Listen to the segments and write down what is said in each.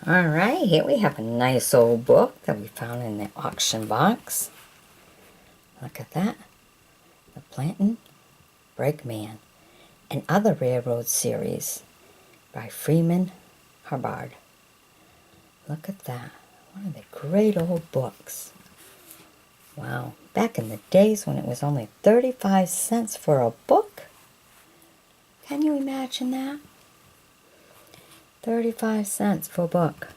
Alright, here we have a nice old book that we found in the auction box. Look at that. The Plantin' Brakeman and Other Railroad Series by Freeman Hubbard. Look at that. One of the great old books. Wow. Back in the days when it was only 35 cents for a book. Can you imagine that? 35 cents for a book.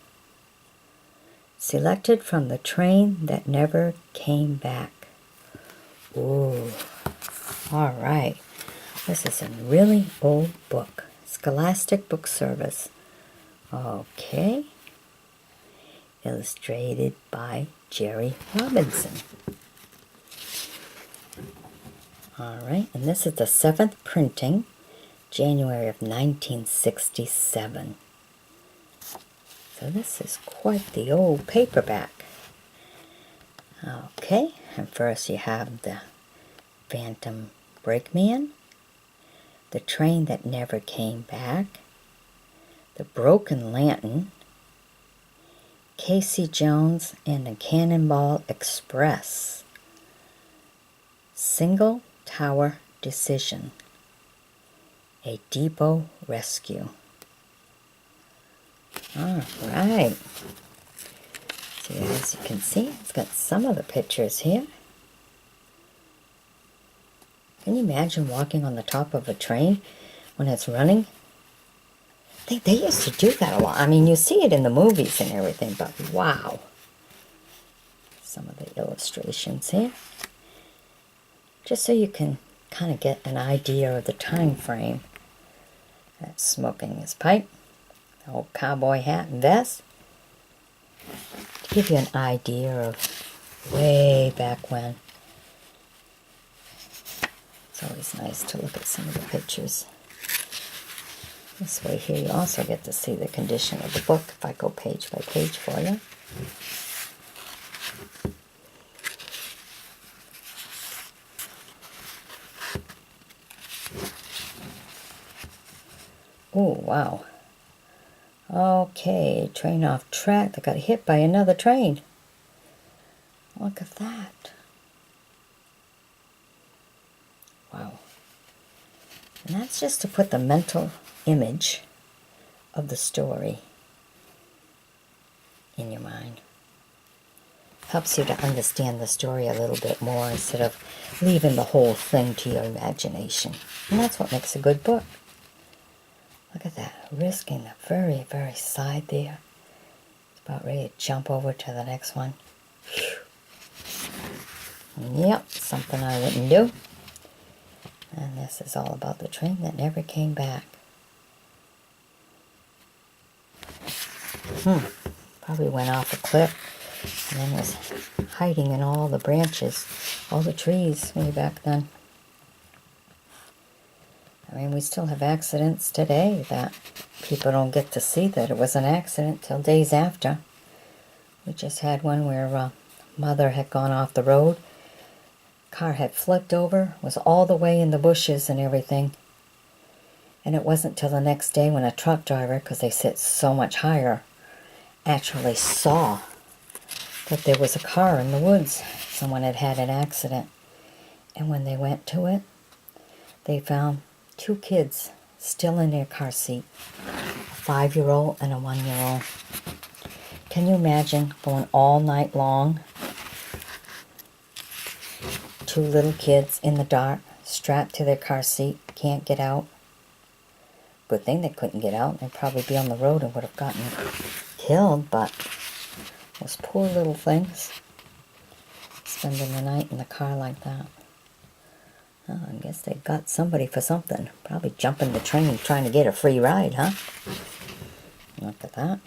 Selected from The Train That Never Came Back. Ooh. Alright. This is a really old book. Scholastic Book Service. Okay. Illustrated by Jerry Robinson. Alright, and this is the 7th printing, January of 1967. So this is quite the old paperback. Okay, and first you have the Phantom Brakeman, The Train That Never Came Back, The Broken Lantern, Casey Jones and the Cannonball Express, Single Tower Decision, A Depot Rescue. Alright. So as you can see, it's got some of the pictures here. Can you imagine walking on the top of a train when it's running? They used to do that a lot. I mean, you see it in the movies and everything, but wow. Some of the illustrations here. Just so you can kind of get an idea of the time frame. That's smoking his pipe. The old cowboy hat and vest. To give you an idea of way back when. It's always nice to look at some of the pictures. This way here you also get to see the condition of the book if I go page by page for you. Oh, wow. Okay, train off track that got hit by another train. Look at that. Wow. And that's just to put the mental image of the story in your mind. Helps you to understand the story a little bit more instead of leaving the whole thing to your imagination. And that's what makes a good book. Look at that, risking the very, very side there. It's about ready to jump over to the next one. Whew. Yep, something I wouldn't do. And this is all about the train that never came back. Probably went off a cliff and then was hiding in all the branches, all the trees way back then. I mean, we still have accidents today that people don't get to see that it was an accident till days after. We just had one where a mother had gone off the road. Car had flipped over, was all the way in the bushes and everything. And it wasn't till the next day when a truck driver, because they sit so much higher, actually saw that there was a car in the woods. Someone had had an accident. And when they went to it, they found 2 kids still in their car seat, a 5-year-old and a 1-year-old. Can you imagine going all night long? 2 little kids in the dark, strapped to their car seat, can't get out. Good thing they couldn't get out. They'd probably be on the road and would have gotten killed, but those poor little things spending the night in the car like that. Oh, I guess they got somebody for something. Probably jumping the train trying to get a free ride, huh? Look at that.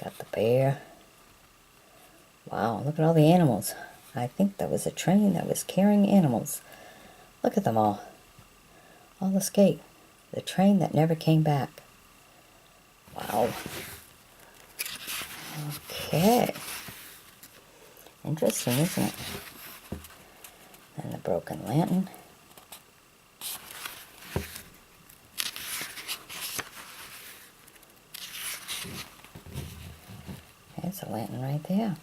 Got the bear. Wow, look at all the animals. I think that was a train that was carrying animals. Look at them all. All escaped. The train that never came back. Wow. Okay. Interesting, isn't it? And the Broken Lantern. There's a lantern right there.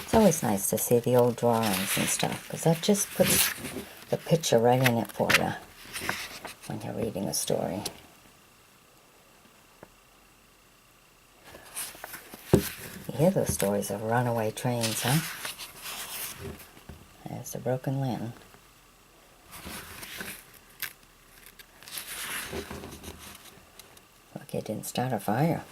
It's always nice to see the old drawings and stuff, because that just puts the picture right in it for you when you're reading a story. You hear those stories of runaway trains, huh? There's the broken lantern. Look, it didn't start a fire.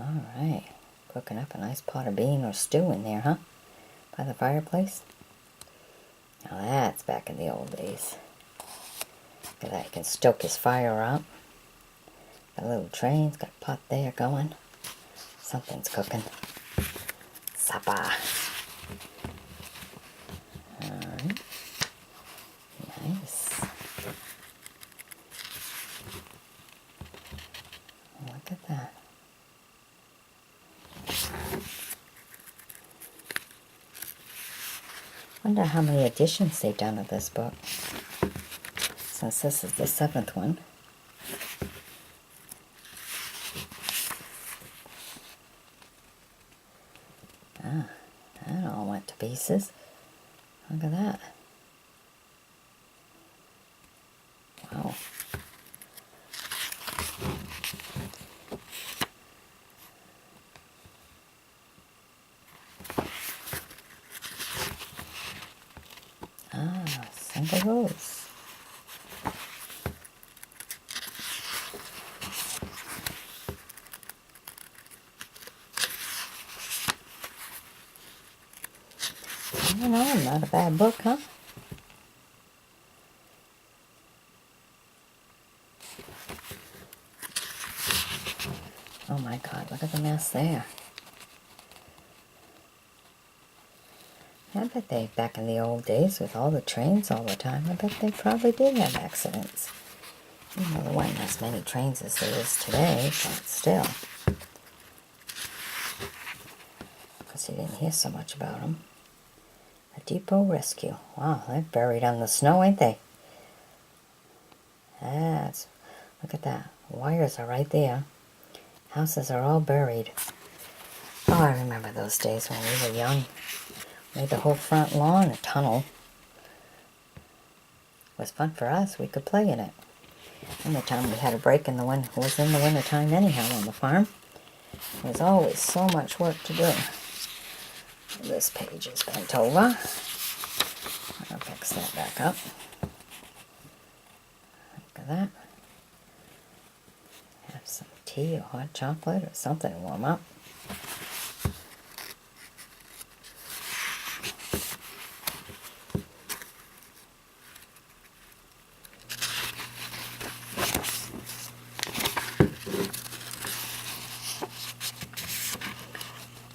Alright, cooking up a nice pot of bean or stew in there, huh? By the fireplace. Now that's back in the old days. Look at that, you can stoke his fire up. Got a little train, it's got a pot there going. Something's cooking. Supper. Alright. Nice. Look at that. Wonder how many editions they've done of this book, since this is the 7th one. Ah, that all went to pieces. Look at that. Wow. Ah, single rose. I don't know, not a bad book, huh? Oh my God, look at the mess there. I bet they, back in the old days, with all the trains all the time, I bet they probably did have accidents. Even though there weren't as many trains as there is today, but still. Because you didn't hear so much about them. A depot rescue. Wow, they're buried on the snow, ain't they? That's, look at that. Wires are right there. Houses are all buried. Oh, I remember those days when we were young. Made the whole front lawn a tunnel. It was fun for us. We could play in it. In the time we had a break in the it was in the winter time anyhow on the farm. There was always so much work to do. This page is bent over. I'll fix that back up. Look at that. Have some tea or hot chocolate or something to warm up.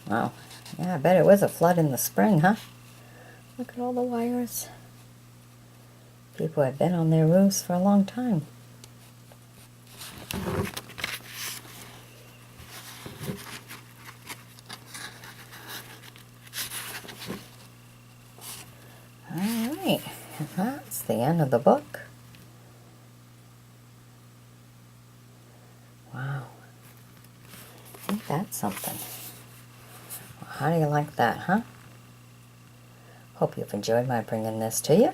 Wow. Yeah, I bet it was a flood in the spring, huh? Look at all the wires. People had been on their roofs for a long time. Alright, and that's the end of the book. Wow. Ain't that something? Well, how do you like that, huh? Hope you've enjoyed my bringing this to you.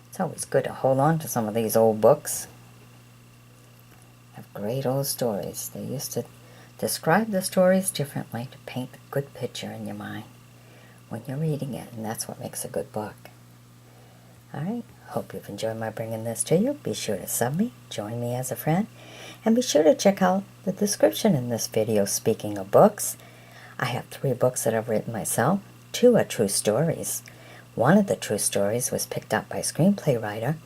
It's always good to hold on to some of these old books. Have great old stories. They used to describe the stories differently to paint a good picture in your mind when you're reading it, and that's what makes a good book. Alright, hope you've enjoyed my bringing this to you. Be sure to sub me, join me as a friend, and be sure to check out the description in this video. Speaking of books, I have 3 books that I've written myself. 2 are true stories. One of the true stories was picked up by a screenplay writer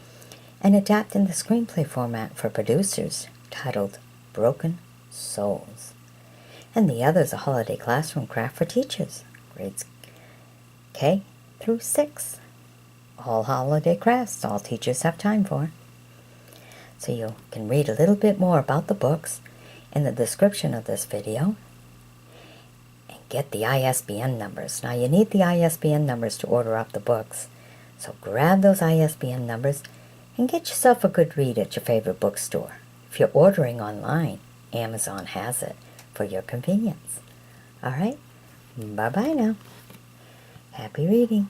and adapted in the screenplay format for producers, titled Broken Souls. And the other is a holiday classroom craft for teachers, grades K through 6. All holiday crafts all teachers have time for. So you can read a little bit more about the books in the description of this video and get the ISBN numbers. Now you need the ISBN numbers to order up the books. So grab those ISBN numbers And get yourself a good read at your favorite bookstore. If you're ordering online, Amazon has it for your convenience. All right? Bye-bye now. Happy reading.